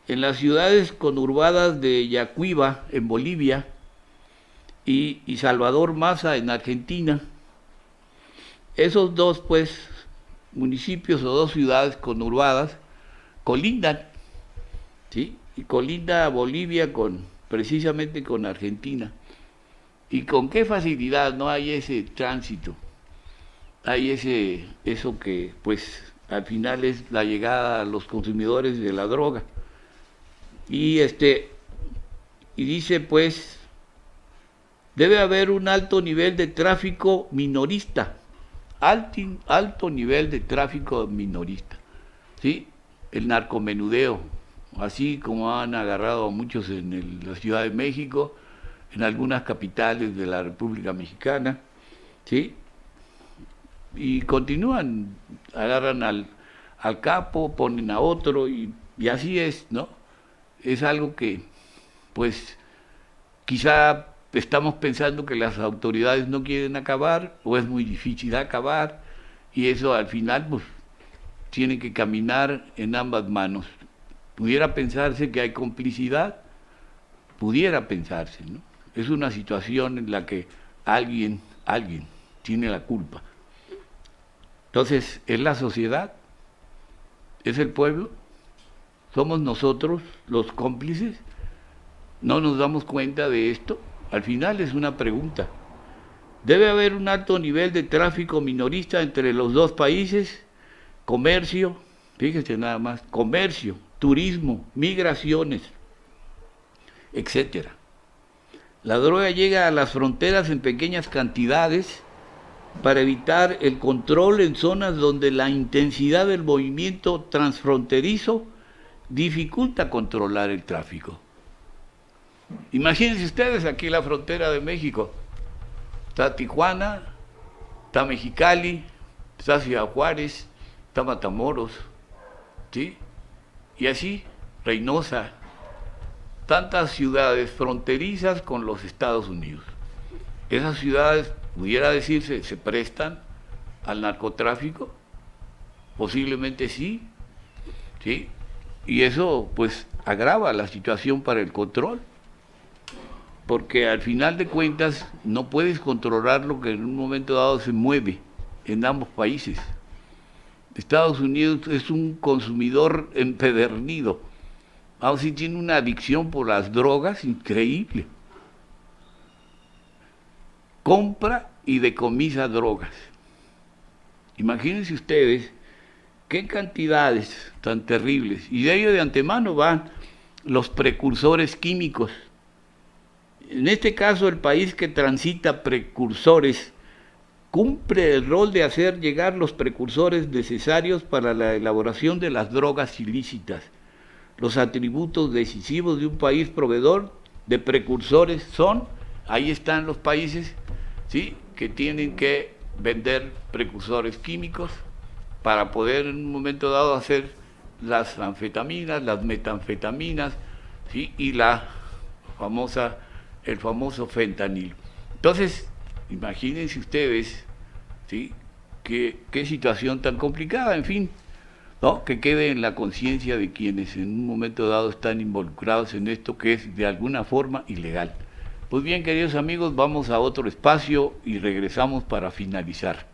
En las ciudades conurbadas de Yacuiba, en Bolivia, y Salvador Maza, en Argentina, esos dos, pues, municipios o 2 ciudades conurbadas colindan, ¿sí? Y colinda Bolivia precisamente con Argentina. ¿Y con qué facilidad no hay ese tránsito? Hay eso que, pues, al final es la llegada a los consumidores de la droga. Y dice, pues, debe haber un alto nivel de tráfico minorista, alto nivel de tráfico minorista, ¿sí? El narcomenudeo, así como han agarrado a muchos en la Ciudad de México, en algunas capitales de la República Mexicana, ¿sí? Y continúan, agarran al capo, ponen a otro, y así es, ¿no? Es algo que, pues, quizá estamos pensando que las autoridades no quieren acabar, o es muy difícil acabar, y eso al final, pues, tiene que caminar en ambas manos. Pudiera pensarse que hay complicidad, pudiera pensarse, ¿no? Es una situación en la que alguien tiene la culpa. Entonces, ¿es la sociedad? ¿Es el pueblo? ¿Somos nosotros los cómplices? ¿No nos damos cuenta de esto? Al final es una pregunta. ¿Debe haber un alto nivel de tráfico minorista entre los dos países? Comercio, fíjese nada más, comercio, turismo, migraciones, etcétera. La droga llega a las fronteras en pequeñas cantidades para evitar el control en zonas donde la intensidad del movimiento transfronterizo dificulta controlar el tráfico. Imagínense ustedes aquí la frontera de México. Está Tijuana, está Mexicali, está Ciudad Juárez, está Matamoros, ¿sí? Y así, Reynosa, tantas ciudades fronterizas con los Estados Unidos. Esas ciudades, pudiera decirse, se prestan al narcotráfico, posiblemente sí, ¿sí? Y eso, pues, agrava la situación para el control, porque al final de cuentas no puedes controlar lo que en un momento dado se mueve en ambos países. Estados Unidos es un consumidor empedernido, aún si tiene una adicción por las drogas increíble. compra y decomisa drogas. Imagínense ustedes qué cantidades tan terribles. Y de ello de antemano van los precursores químicos. En este caso, el país que transita precursores cumple el rol de hacer llegar los precursores necesarios para la elaboración de las drogas ilícitas. Los atributos decisivos de un país proveedor de precursores son, ahí están los países, ¿sí?, que tienen que vender precursores químicos para poder en un momento dado hacer las anfetaminas, las metanfetaminas, ¿sí?, y el famoso fentanilo. Entonces, imagínense ustedes, ¿sí?, qué situación tan complicada, en fin, ¿no?, que quede en la conciencia de quienes en un momento dado están involucrados en esto que es de alguna forma ilegal. Pues bien, queridos amigos, vamos a otro espacio y regresamos para finalizar.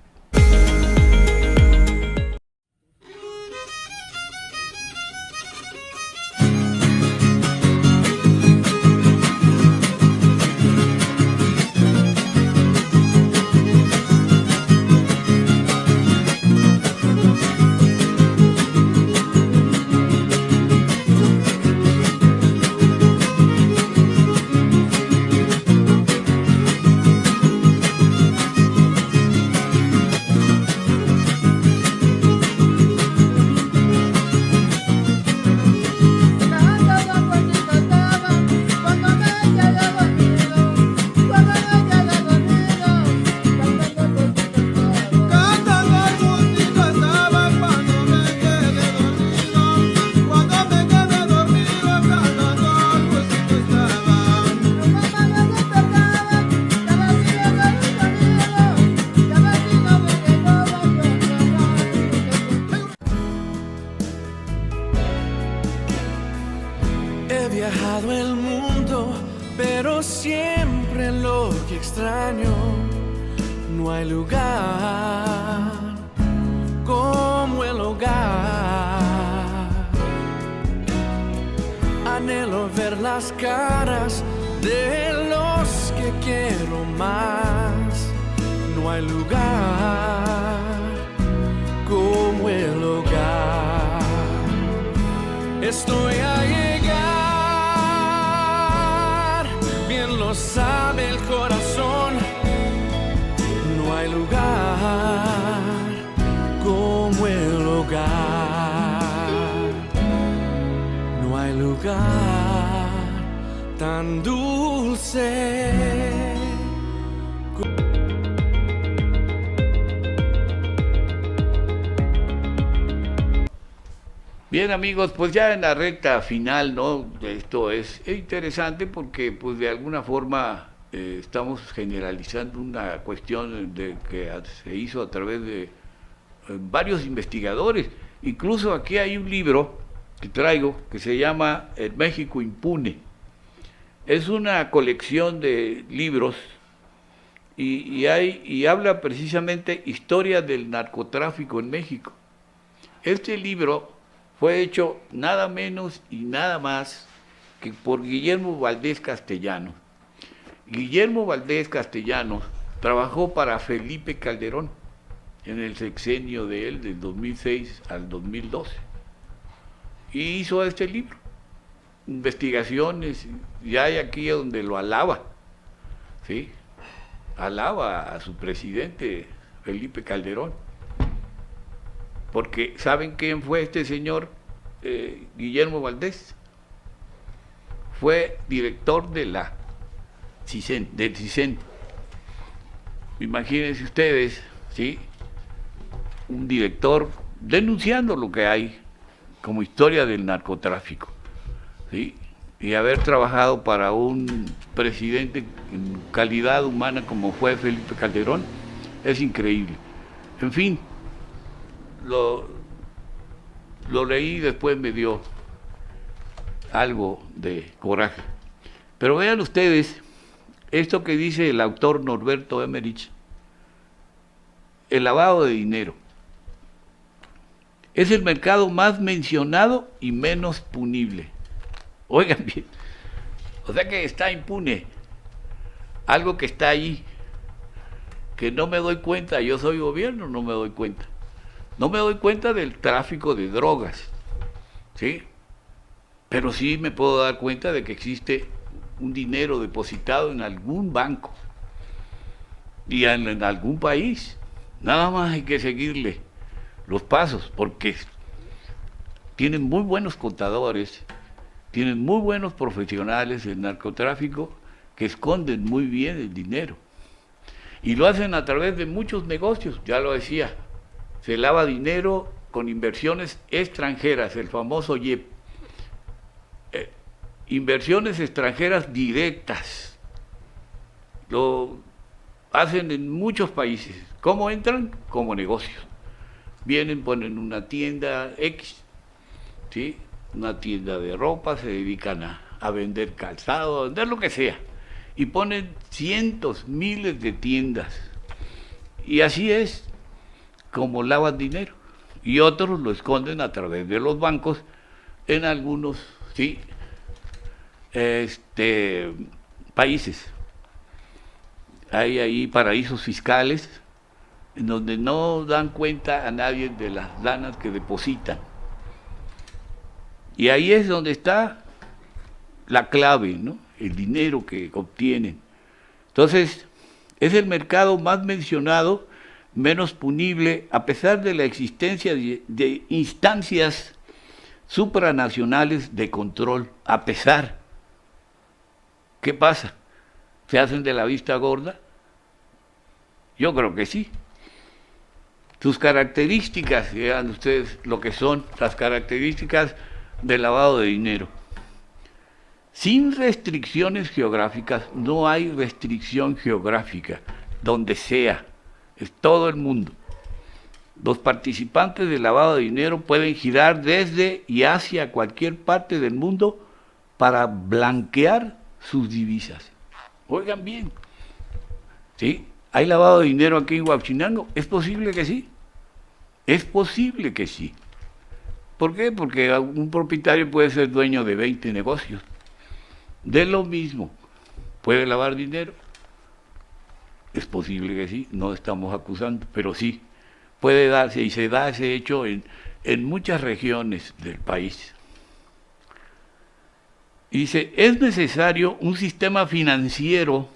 He viajado el mundo, pero siempre lo que extraño, no hay lugar como el hogar. Anhelo ver las caras de los que quiero más, no hay lugar como el hogar. Estoy a llegar, bien lo sabe el corazón, no hay lugar como el hogar, no hay lugar tan dulce. Bien, amigos, pues ya en la recta final, ¿no? Esto es interesante porque pues de alguna forma estamos generalizando una cuestión que se hizo a través de varios investigadores. Incluso aquí hay un libro que traigo que se llama El México Impune. Es una colección de libros y habla precisamente historia del narcotráfico en México. Este libro fue hecho nada menos y nada más que por Guillermo Valdés Castellanos. Guillermo Valdés Castellanos trabajó para Felipe Calderón en el sexenio de él, del 2006 al 2012. Y hizo este libro, investigaciones, y hay aquí donde lo alaba, ¿sí? Alaba a su presidente Felipe Calderón. Porque ¿saben quién fue este señor Guillermo Valdés? Fue director de la del CISEN. Imagínense ustedes, ¿sí?, un director denunciando lo que hay como historia del narcotráfico, ¿sí?, y haber trabajado para un presidente en calidad humana como fue Felipe Calderón, es increíble. En fin, lo leí y después me dio algo de coraje. Pero vean ustedes esto que dice el autor Norberto Emmerich: el lavado de dinero es el mercado más mencionado y menos punible. Oigan bien, o sea que está impune algo que está ahí, que no me doy cuenta, yo soy gobierno, no me doy cuenta. No me doy cuenta del tráfico de drogas, ¿sí? Pero sí me puedo dar cuenta de que existe un dinero depositado en algún banco y en algún país. Nada más hay que seguirle los pasos, porque tienen muy buenos contadores, tienen muy buenos profesionales del narcotráfico que esconden muy bien el dinero. Y lo hacen a través de muchos negocios, ya lo decía. Se lava dinero con inversiones extranjeras, el famoso IEP. Inversiones extranjeras directas. Lo hacen en muchos países. ¿Cómo entran? Como negocios. Vienen, ponen una tienda X, ¿sí? Una tienda de ropa, se dedican a vender calzado, a vender lo que sea. Y ponen cientos, miles de tiendas. Y así es como lavan dinero. Y otros lo esconden a través de los bancos en algunos, ¿sí? Países. Hay ahí paraísos fiscales en donde no dan cuenta a nadie de las lanas que depositan. Y ahí es donde está la clave, ¿no? El dinero que obtienen. Entonces, es el mercado más mencionado, menos punible, a pesar de la existencia de instancias supranacionales de control, a pesar. ¿Qué pasa? ¿Se hacen de la vista gorda? Yo creo que sí. Sus características, vean ustedes lo que son las características del lavado de dinero. Sin restricciones geográficas, no hay restricción geográfica, donde sea, es todo el mundo. Los participantes del lavado de dinero pueden girar desde y hacia cualquier parte del mundo para blanquear sus divisas. Oigan bien, ¿sí? ¿Hay lavado de dinero aquí en Huachinango? ¿Es posible que sí? Es posible que sí. ¿Por qué? Porque un propietario puede ser dueño de 20 negocios. De lo mismo, ¿puede lavar dinero? Es posible que sí, no estamos acusando, pero sí, puede darse y se da ese hecho en muchas regiones del país. Dice, es necesario un sistema financiero,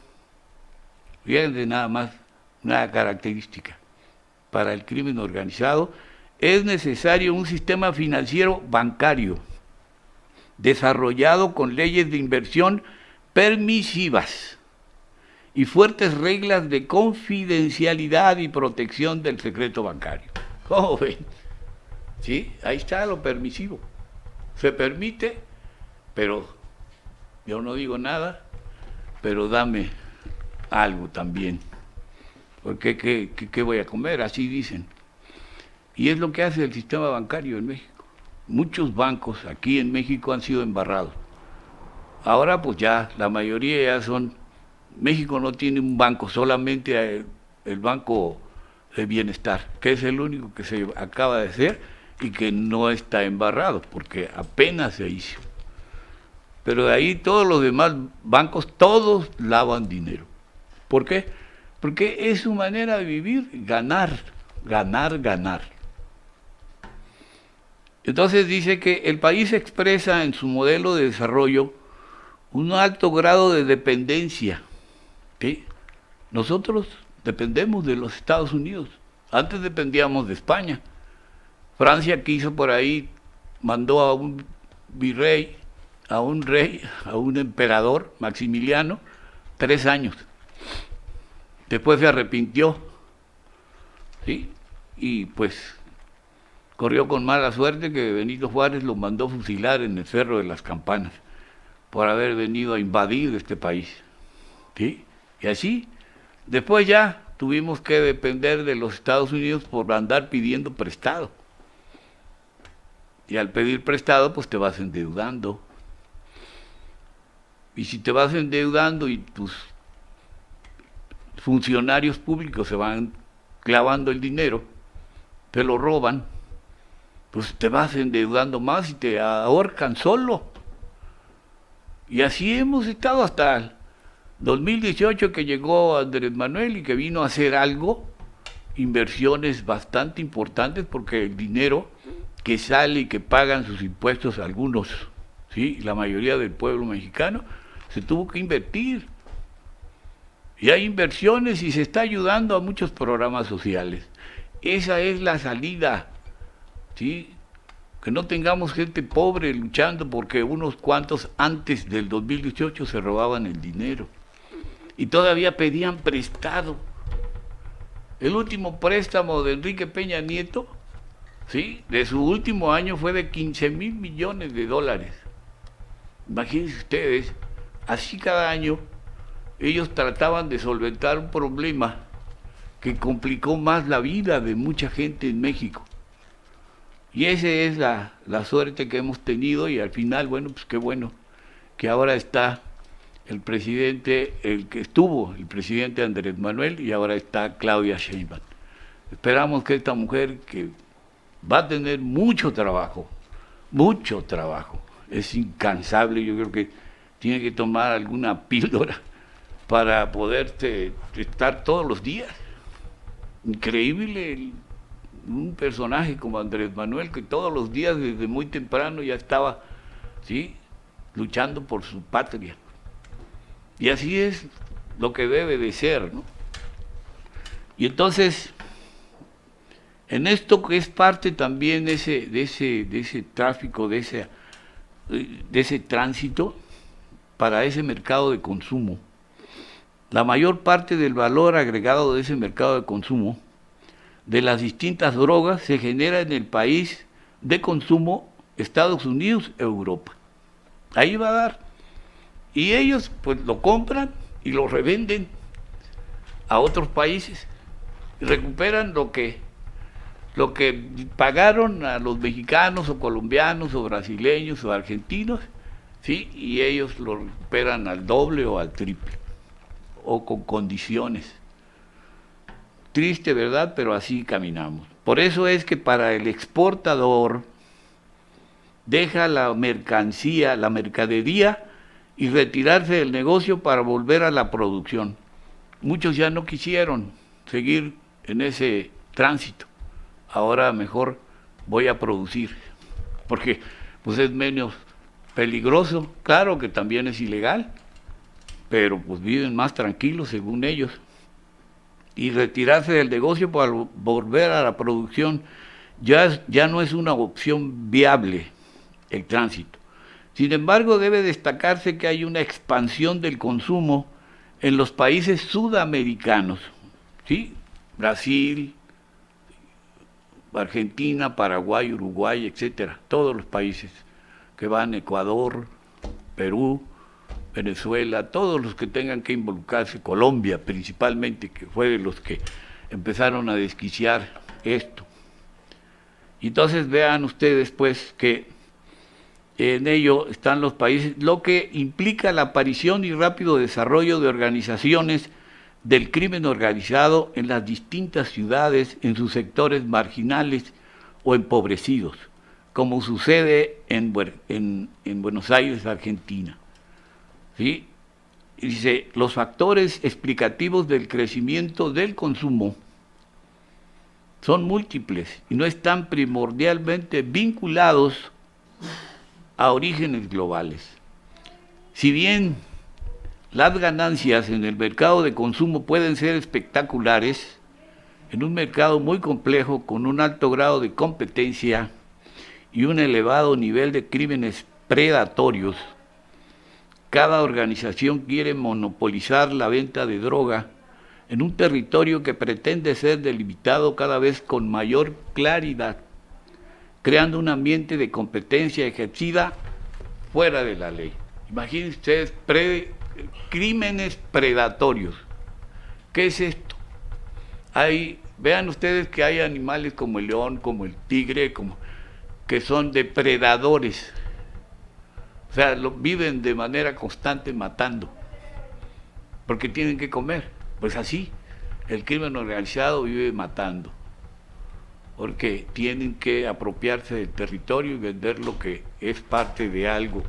fíjense nada más, una característica, para el crimen organizado, es necesario un sistema financiero bancario, desarrollado con leyes de inversión permisivas y fuertes reglas de confidencialidad y protección del secreto bancario. ¿Cómo ven? ¿Sí? Ahí está lo permisivo. Se permite, pero yo no digo nada, pero dame algo también. Porque ¿qué voy a comer? Así dicen. Y es lo que hace el sistema bancario en México. Muchos bancos aquí en México han sido embarrados. Ahora pues ya la mayoría ya son... México no tiene un banco, solamente el Banco de Bienestar, que es el único que se acaba de hacer y que no está embarrado, porque apenas se hizo. Pero de ahí todos los demás bancos, todos lavan dinero. ¿Por qué? Porque es su manera de vivir, ganar, ganar, ganar. Entonces dice que el país expresa en su modelo de desarrollo un alto grado de dependencia. ¿Sí? Nosotros dependemos de los Estados Unidos. Antes dependíamos de España. Francia quiso por ahí, mandó a un virrey, a un rey, a un emperador, Maximiliano, 3 años. Después se arrepintió, ¿sí? Y pues corrió con mala suerte que Benito Juárez lo mandó fusilar en el Cerro de las Campanas por haber venido a invadir este país, ¿sí? Y así, después ya tuvimos que depender de los Estados Unidos por andar pidiendo prestado. Y al pedir prestado, pues te vas endeudando. Y si te vas endeudando y tus funcionarios públicos se van clavando el dinero, te lo roban, pues te vas endeudando más y te ahorcan solo. Y así hemos estado hasta 2018 que llegó Andrés Manuel y que vino a hacer algo, inversiones bastante importantes, porque el dinero que sale y que pagan sus impuestos algunos, ¿sí?, la mayoría del pueblo mexicano, se tuvo que invertir. Y hay inversiones y se está ayudando a muchos programas sociales. Esa es la salida, ¿sí? Que no tengamos gente pobre luchando porque unos cuantos antes del 2018 se robaban el dinero y todavía pedían prestado. El último préstamo de Enrique Peña Nieto, ¿sí?, de su último año fue de 15,000 millones de dólares. Imagínense ustedes, así cada año ellos trataban de solventar un problema que complicó más la vida de mucha gente en México. Y esa es la suerte que hemos tenido, y al final, bueno, pues qué bueno que ahora está el presidente, el que estuvo, el presidente Andrés Manuel, y ahora está Claudia Sheinbaum. Esperamos que esta mujer, que va a tener mucho trabajo, es incansable, yo creo que tiene que tomar alguna píldora para poder estar todos los días. Increíble un personaje como Andrés Manuel, que todos los días desde muy temprano ya estaba, ¿sí?, luchando por su patria. Y así es lo que debe de ser, ¿no? Y entonces, en esto que es parte también de ese tráfico, de ese tránsito para ese mercado de consumo, la mayor parte del valor agregado de ese mercado de consumo, de las distintas drogas, se genera en el país de consumo, Estados Unidos, Europa. Ahí va a dar. Y ellos pues lo compran y lo revenden a otros países y recuperan lo que pagaron a los mexicanos o colombianos o brasileños o argentinos, ¿sí?, y ellos lo recuperan al doble o al triple, o con condiciones. Triste, ¿verdad? Pero así caminamos. Por eso es que para el exportador deja la mercancía, la mercadería, y retirarse del negocio para volver a la producción. Muchos ya no quisieron seguir en ese tránsito. Ahora mejor voy a producir, porque pues es menos peligroso. Claro que también es ilegal, pero pues viven más tranquilos según ellos. Y retirarse del negocio para volver a la producción ya no es una opción viable, el tránsito. Sin embargo, debe destacarse que hay una expansión del consumo en los países sudamericanos, ¿sí? Brasil, Argentina, Paraguay, Uruguay, etcétera, todos los países que van, Ecuador, Perú, Venezuela, todos los que tengan que involucrarse, Colombia principalmente, que fue de los que empezaron a desquiciar esto. Y entonces vean ustedes pues que en ello están los países, lo que implica la aparición y rápido desarrollo de organizaciones del crimen organizado en las distintas ciudades, en sus sectores marginales o empobrecidos, como sucede en Buenos Aires, Argentina. ¿Sí? Y dice, los factores explicativos del crecimiento del consumo son múltiples y no están primordialmente vinculados a orígenes globales. Si bien las ganancias en el mercado de consumo pueden ser espectaculares, en un mercado muy complejo, con un alto grado de competencia y un elevado nivel de crímenes predatorios, cada organización quiere monopolizar la venta de droga en un territorio que pretende ser delimitado cada vez con mayor claridad, creando un ambiente de competencia ejercida fuera de la ley. Imagínense ustedes, crímenes predatorios. ¿Qué es esto? Vean ustedes que hay animales como el león, como el tigre, que son depredadores. O sea, viven de manera constante matando, porque tienen que comer. Pues así, el crimen organizado vive matando, porque tienen que apropiarse del territorio y vender lo que es parte de algo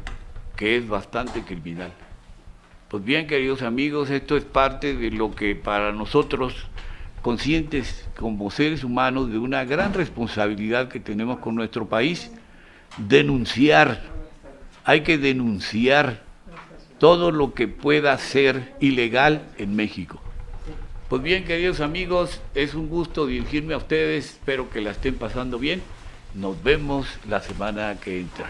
que es bastante criminal. Pues bien, queridos amigos, esto es parte de lo que para nosotros, conscientes como seres humanos de una gran responsabilidad que tenemos con nuestro país, denunciar, hay que denunciar todo lo que pueda ser ilegal en México. Pues bien, queridos amigos, es un gusto dirigirme a ustedes, espero que la estén pasando bien. Nos vemos la semana que entra.